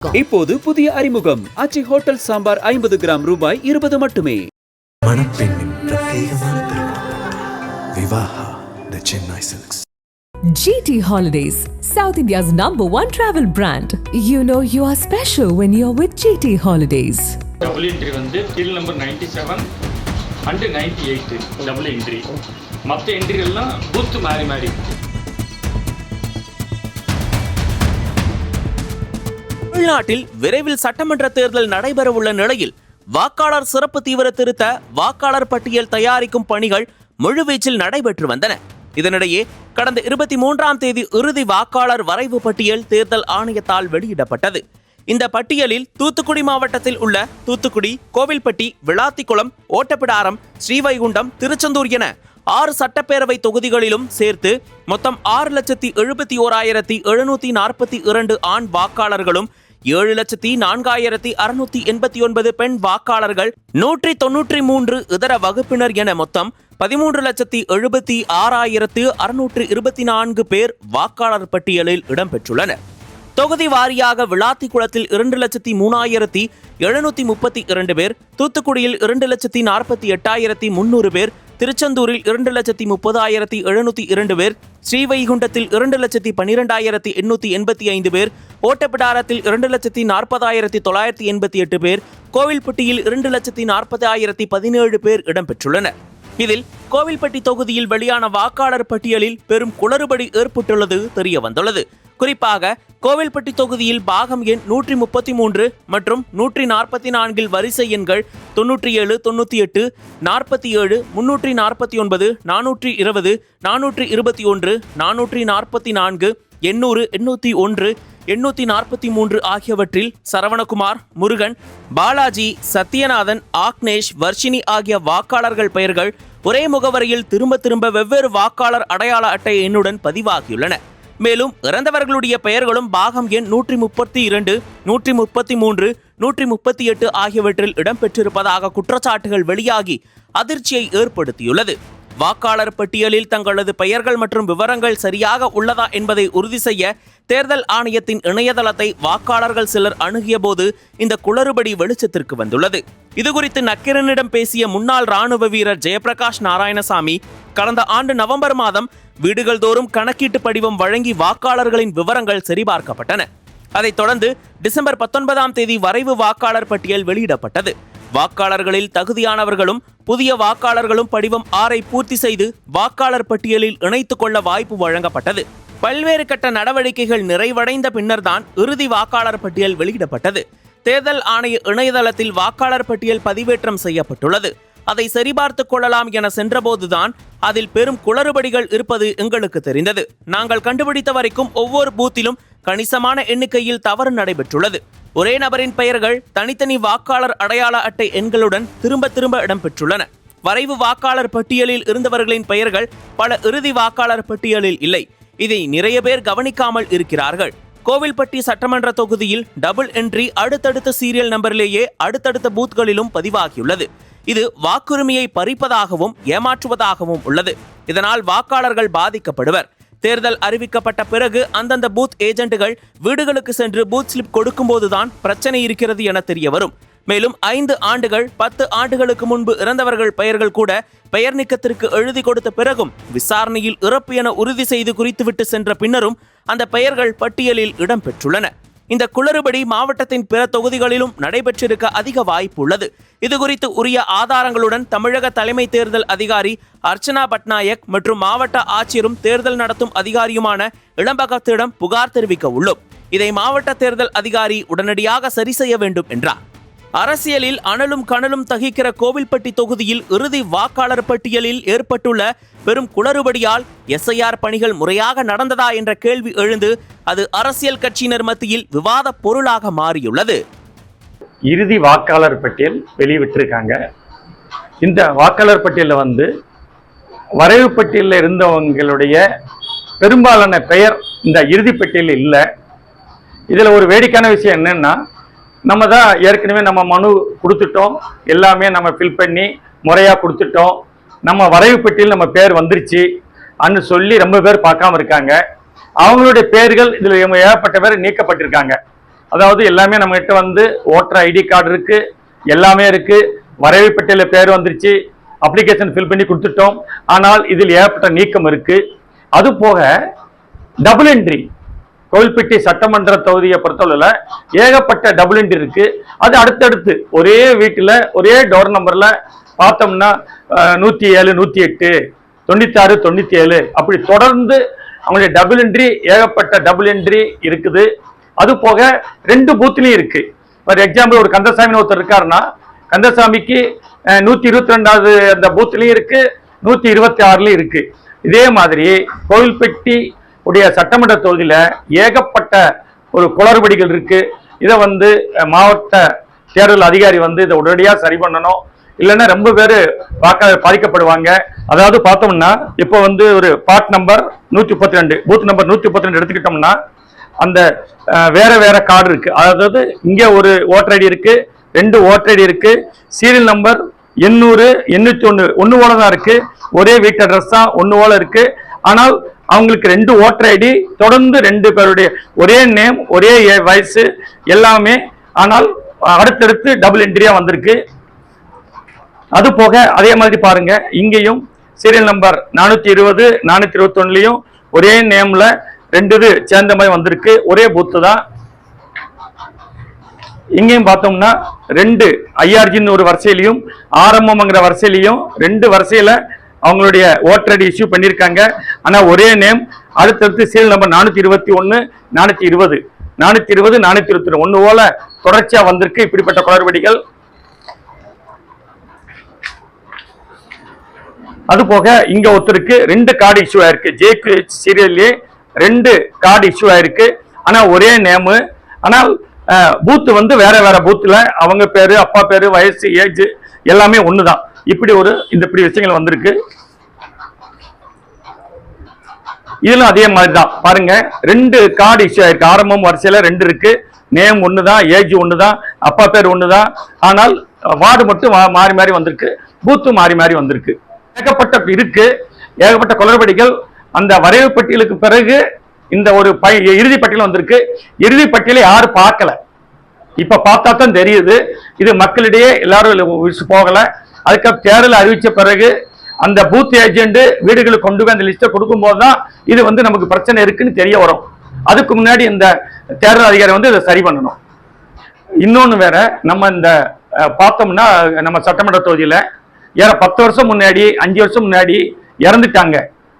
இப்போது புதிய அறிமுகம் ஆச்சி ஹோட்டல் சாம்பார் 50 கிராம் ரூபாய் 20 மட்டுமே. மணப்பெண்ணின் பிரத்யேகமான திருமணம் Vivaha the Chennai silks. GT Holidays, South India's #1 travel brand. You know you are special when you're with GT Holidays. Double entry வந்து till number 97 and 98 double entry. மற்ற என்ட்ரி எல்லாம் பூத் மாறி தமிழ்நாட்டில் விரைவில் சட்டமன்ற தேர்தல் நடைபெறவுள்ள நிலையில் வாக்காளர் சிறப்பு தீவிர திருத்த வாக்காளர் பட்டியல் தயாரிக்கும் பணிகள் முழுவீச்சில் நடைபெற்று வந்தன. இதனிடையே கடந்த 23ஆம் தேதி இறுதி வாக்காளர் வரைவு பட்டியல் தேர்தல் ஆணையத்தால் வெளியிடப்பட்டது. இந்த பட்டியலில் தூத்துக்குடி மாவட்டத்தில் உள்ள தூத்துக்குடி, கோவில்பட்டி, விளாத்திக்குளம், ஓட்டப்பிடாரம், ஸ்ரீவைகுண்டம், திருச்செந்தூர் என 6 சட்டப்பேரவை தொகுதிகளிலும் சேர்த்து மொத்தம் 6,71,742 ஆண் வாக்காளர்களும் 7,04,689 பெண் வாக்காளர்கள், 193 இதர வகுப்பினர் என மொத்தம் 13,76,624 பேர் வாக்காளர் பட்டியலில் இடம்பெற்றுள்ளனர். தொகுதி வாரியாக விளாத்திக்குளத்தில் 2,03,732 பேர், தூத்துக்குடியில் 2,48,300 பேர், திருச்செந்தூரில் 2,30,702 பேர், ஸ்ரீவைகுண்டத்தில் 2,12,885 பேர், ஓட்டப்பிடாரத்தில் 2,40,988 பேர், கோவில்பட்டியில் 2,40,17 பேர் இடம்பெற்றுள்ளனர். இதில் கோவில்பட்டி தொகுதியில் வெளியான வாக்காளர் பட்டியலில் பெரும் குளறுபடி ஏற்பட்டுள்ளது தெரிய வந்துள்ளது. குறிப்பாக கோவில்பட்டி தொகுதியில் பாகம் எண் 133 மற்றும் 144 வரிசை எண்கள் 97, 98, 47, 349, 420, 421, 444, 800, 801, 843 ஆகியவற்றில் சரவணகுமார், முருகன், பாலாஜி, சத்யநாதன், ஆக்னேஷ், வர்ஷினி ஆகிய வாக்காளர்கள் பெயர்கள் ஒரே முகவரியில் திரும்ப வெவ்வேறு வாக்காளர் அடையாள அட்டை எண்ணுடன் பதிவாகியுள்ளன. மேலும் இறந்தவர்களுடைய பெயர்களும் பாகம் எண் 132, 133, 138 ஆகியவற்றில் இடம்பெற்றிருப்பதாக குற்றச்சாட்டுகள் வெளியாகி அதிர்ச்சியை ஏற்படுத்தியுள்ளது. வாக்காளர் பட்டியலில் தங்களது பெயர்கள் மற்றும் விவரங்கள் சரியாக உள்ளதா என்பதை உறுதி செய்ய தேர்தல் ஆணையத்தின் இணையதளத்தை வாக்காளர்கள் சிலர் அணுகிய போது இந்த குளறுபடி வெளிச்சத்திற்கு வந்துள்ளது. இதுகுறித்து நக்கீரனிடம் பேசிய முன்னாள் ராணுவ வீரர் ஜெயபிரகாஷ் நாராயணசாமி, கடந்த ஆண்டு நவம்பர் மாதம் வீடுகள் தோறும் கணக்கீட்டு படிவம் வழங்கி வாக்காளர்களின் விவரங்கள் சரிபார்க்கப்பட்டன. அதைத் தொடர்ந்து டிசம்பர் 19ஆம் தேதி வரைவு வாக்காளர் பட்டியல் வெளியிடப்பட்டது. வாக்காளர்களில் தகுதியானவர்களும் புதிய வாக்காளர்களும் படிவம் 6ஐ பூர்த்தி செய்து வாக்காளர் பட்டியலில் இணைத்துக் கொள்ள வாய்ப்பு வழங்கப்பட்டது. பல்வேறு கட்ட நடவடிக்கைகள் நிறைவடைந்த பின்னர்தான் இறுதி வாக்காளர் பட்டியல் வெளியிடப்பட்டது. தேர்தல் ஆணைய இணையதளத்தில் வாக்காளர் பட்டியல் பதிவேற்றம் செய்யப்பட்டுள்ளது. அதை சரிபார்த்துக் கொள்ளலாம் என சென்றபோதுதான் அதில் பெரும் குளறுபடிகள் இருப்பது எங்களுக்கு தெரிந்தது. நாங்கள் கண்டுபிடித்த வரைக்கும் ஒவ்வொரு பூத்திலும் கணிசமான எண்ணிக்கையில் தவறு நடைபெற்றுள்ளது. ஒரே நபரின் பெயர்கள் தனித்தனி வாக்காளர் அடையாள அட்டை எண்களுடன் திரும்ப இடம்பெற்றுள்ளன. வரைவு வாக்காளர் பட்டியலில் இருந்தவர்களின் பெயர்கள் பல இறுதி வாக்காளர் பட்டியலில் இல்லை. இதை நிறைய பேர் கவனிக்காமல் இருக்கிறார்கள். கோவில்பட்டி சட்டமன்ற தொகுதியில் டபுள் என்ட்ரி அடுத்தடுத்த சீரியல் நம்பரிலேயே அடுத்தடுத்த பூத்களிலும் பதிவாகியுள்ளது. இது வாக்குரிமையை பறிப்பதாகவும் ஏமாற்றுவதாகவும் உள்ளது. இதனால் வாக்காளர்கள் பாதிக்கப்படுவர். தேர்தல் அறிவிக்கப்பட்ட பிறகு அந்தந்த பூத் ஏஜென்ட்டுகள் வீடுகளுக்கு சென்று பூத் ஸ்லிப் கொடுக்கும்போதுதான் பிரச்சனை இருக்கிறது என தெரிய வரும். மேலும் 5 ஆண்டுகள் 10 ஆண்டுகளுக்கு முன்பு இறந்தவர்கள் பெயர்கள் கூட பெயர் நீக்கத்திற்கு எழுதி கொடுத்த பிறகும் விசாரணையில் இறப்பு என உறுதி செய்து குறித்துவிட்டு சென்ற பின்னரும் அந்த பெயர்கள் பட்டியலில் இடம்பெற்றுள்ளன. இந்த குளறுபடி மாவட்டத்தின் பிற தொகுதிகளிலும் நடைபெற்றிருக்க அதிக வாய்ப்பு உள்ளது. இதுகுறித்து உரிய ஆதாரங்களுடன் தமிழக தலைமை தேர்தல் அதிகாரி அர்ச்சனா பட்நாயக் மற்றும் மாவட்ட ஆட்சியரும் தேர்தல் நடத்தும் அதிகாரியுமான இளம்பகத்திடம் புகார் தெரிவிக்க உள்ளோம். இதை மாவட்ட தேர்தல் அதிகாரி உடனடியாக சரி செய்ய வேண்டும் என்றார். அரசியலில் அனலும் கனலும் தகிக்கிற கோவில்பட்டி தொகுதியில் இறுதி வாக்காளர் பட்டியலில் ஏற்பட்டுள்ள பெரும் குளறுபடியால் SIR பணிகள் முறையாக நடந்ததா என்ற கேள்வி எழுந்து அது அரசியல் கட்சியினர் மத்தியில் விவாத பொருளாக மாறியுள்ளது. இறுதி வாக்காளர் பட்டியல் வெளியிட்டிருக்காங்க. இந்த வாக்காளர் பட்டியலில் வரைவு பட்டியலில் இருந்தவங்களுடைய பெரும்பாலான பெயர் இந்த இறுதி பட்டியலில் இல்லை. இதில் ஒரு வேடிக்கையான விஷயம் என்னன்னா, நம்ம தான் ஏற்கனவே நம்ம மனு கொடுத்துட்டோம், எல்லாமே நம்ம ஃபில் பண்ணி முறையாக கொடுத்துட்டோம், நம்ம வரைவு பட்டியல் நம்ம பேர் வந்துருச்சு அன்னு சொல்லி ரொம்ப பேர் பார்க்காம இருக்காங்க. அவங்களுடைய பெயர்கள் இதில் ஏகப்பட்ட பேர் நீக்கப்பட்டிருக்காங்க. அதாவது எல்லாமே நம்ம கிட்ட வந்து ஓட்டர் ஐடி கார்டு இருக்கு, எல்லாமே இருக்கு, வரைவு பட்டியலில் பேர் வந்துருச்சு, அப்ளிகேஷன் ஃபில் பண்ணி கொடுத்துட்டோம். ஆனால் இதில் ஏற்பட்ட நீக்கம் இருக்கு. அது போக டபுள் என்ட்ரி, கோவில்பட்டி சட்டமன்ற தொகுதியை பொறுத்தவரையில் ஏகப்பட்ட டபுள் என்ட்ரி இருக்கு. அது அடுத்தடுத்து ஒரே வீட்டில் ஒரே டோர் நம்பர்ல பார்த்தோம்னா 107, 108, 96, 97 அப்படி தொடர்ந்து அவங்களுடைய டபுள் என்ட்ரி, ஏகப்பட்ட டபுள் என்ட்ரி இருக்குது. அது போக 2 பூத்லயும் இருக்கு. ஃபார் எக்ஸாம்பிள் ஒரு கந்தசாமி ஒருத்தர் இருக்காருன்னா கந்தசாமிக்கு 122வது அந்த பூத்லயும் இருக்கு, 126லயும் இருக்கு. இதே மாதிரி கோவில்பட்டி உடைய சட்டமன்ற தொகுதியில ஏகப்பட்ட ஒரு குளறுபடிகள் இருக்கு. இதை வந்து மாவட்ட தேர்தல் அதிகாரி வந்து இதை உடனடியாக சரி பண்ணணும், இல்லைன்னா ரொம்ப பேர் வாக்காளர் பாதிக்கப்படுவாங்க. அதாவது பார்த்தோம்னா இப்போ வந்து ஒரு பார்ட் நம்பர் 132, பூத் நம்பர் 132 எடுத்துக்கிட்டோம்னா அந்த வேற வேற கார்டு இருக்கு. அதாவது இங்க ஒரு ஓட்டர் ஐடி இருக்கு, 2 ஓட்டர் ஐடி இருக்கு, சீரியல் நம்பர் 800, 801 ஒன்னு போல தான் இருக்கு, ஒரே வீட்டு அட்ரஸ் தான் ஒன்னு போல இருக்கு. ஆனால் அவங்களுக்கு 2 ஓட்டர் ஐடி தொடர்ந்து 2 பேருடைய ஒரே நேம், ஒரே வயசு எல்லாமே, ஆனால் அடுத்தடுத்து டபுள் என்ட்ரியா வந்திருக்கு. அது போக அதே மாதிரி பாருங்க, இங்கேயும் சீரியல் நம்பர் 420, 421லயும் ஒரே நேம்ல 2 இது சேர்ந்த மாதிரி வந்திருக்கு, ஒரே பூத்து தான். இங்கேயும் பார்த்தோம்னா 2 ஐஆர்ஜின்னு ஒரு வரிசையிலையும் ஆரம்பம்ங்கிற வரிசையிலையும் 2 வரிசையில அவங்களுடைய ஓட்டர் ஐடி இஷ்யூ பண்ணியிருக்காங்க. ஆனா ஒரே நேம், அடுத்தடுத்து சீரியல் நம்பர் 421, 420, 420, 422 ஒன்னு போல தொடர்ச்சியா வந்திருக்கு. இப்படிப்பட்ட குளறுபடிகள். அது போக இங்க ஒருத்தருக்கு 2 கார்டு இஷ்யூ ஆயிருக்கு, ஜேக்கு சீரியல்லே 2 கார்டு இஷ்யூ ஆயிருக்கு. ஆனா ஒரே நேமு, ஆனால் பூத் வந்து வேற வேற பூத்துல அவங்க பேரு, அப்பா பேரு, வயசு, ஏஜ் எல்லாமே ஒண்ணுதான். இப்படி இப்படி விஷயங்கள் வந்திருக்கு. இதுல அதே மாதிரி தான் பாருங்க, 2 கார்டு இஷ்யூ ஆயிருக்கு. ஆரம்பம் வரிசையில 2 இருக்கு, நேம் ஒண்ணுதான், ஏஜ் ஒண்ணுதான், அப்பா பேர் ஒண்ணுதான். ஆனால் வார்டு மட்டும் மாறி மாறி வந்திருக்கு, பூத்து மாறி மாறி வந்திருக்கு. ஏகப்பட்ட இருக்கு, ஏகப்பட்ட குளறுபடிகள். அந்த வரைவு பட்டியலுக்கு பிறகு இந்த ஒரு இறுதி பட்டியல் வந்திருக்கு. இறுதி பட்டியலை யாரும் பார்க்கல, இப்ப பார்த்தா தான் தெரியுது. இது மக்களிடையே எல்லாரும் போகல. அதுக்கப்புறம் தேர்தல் அறிவிச்ச பிறகு அந்த பூத் ஏஜென்ட் வீடுகளுக்கு கொண்டு போய் அந்த லிஸ்ட்டை கொடுக்கும் போதுதான் இது வந்து நமக்கு பிரச்சனை இருக்குன்னு தெரிய வரும். அதுக்கு முன்னாடி இந்த தேர்தல் அதிகாரி வந்து இதை சரி பண்ணணும். இன்னொன்னு வேற, நம்ம இந்த பார்த்தோம்னா நம்ம சட்டமன்ற தொகுதியில 10 வருஷம் முன்னாடி, 5 வருஷம் முன்னாடி இறந்துட்டாங்க.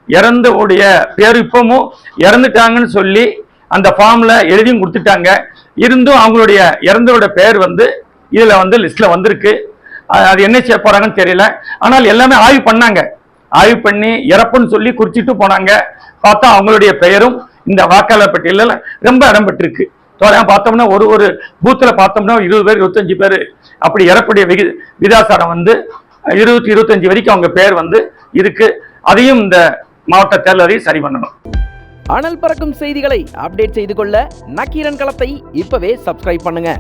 இறந்த உடைய பேர் இப்பவும் இறந்துட்டாங்கன்னு சொல்லி அந்த ஃபார்ம்ல எழுதியும் கொடுத்துட்டாங்க. இருந்தும் அவங்களுடைய இறந்தோட பேர் வந்து இதுல வந்து லிஸ்ட்ல வந்திருக்கு. அது என்ன செய்ய போறாங்கன்னு தெரியல. ஆனால் எல்லாமே ஆய்வு பண்ணாங்க, ஆய்வு பண்ணி இறப்புன்னு சொல்லி குறிச்சிட்டு போனாங்க. பார்த்தா அவங்களுடைய பெயரும் இந்த வாக்காளர் பட்டியலில் ரொம்ப இடம்பெற்றிருக்கு. பார்த்தோம்னா ஒரு பூத்துல பார்த்தோம்னா 20 பேர், 25 பேர் அப்படி இறப்புடைய விகிதாசாரம் வந்து 20, 25 வரைக்கும் அவங்க பேர் வந்து இருக்கு. அதையும் இந்த மாவட்ட தேர்தலை சரி பண்ணணும். அனல் பறக்கும் செய்திகளை அப்டேட் செய்து கொள்ள நக்கீரன் களத்தை இப்பவே சப்ஸ்கிரைப் பண்ணுங்க.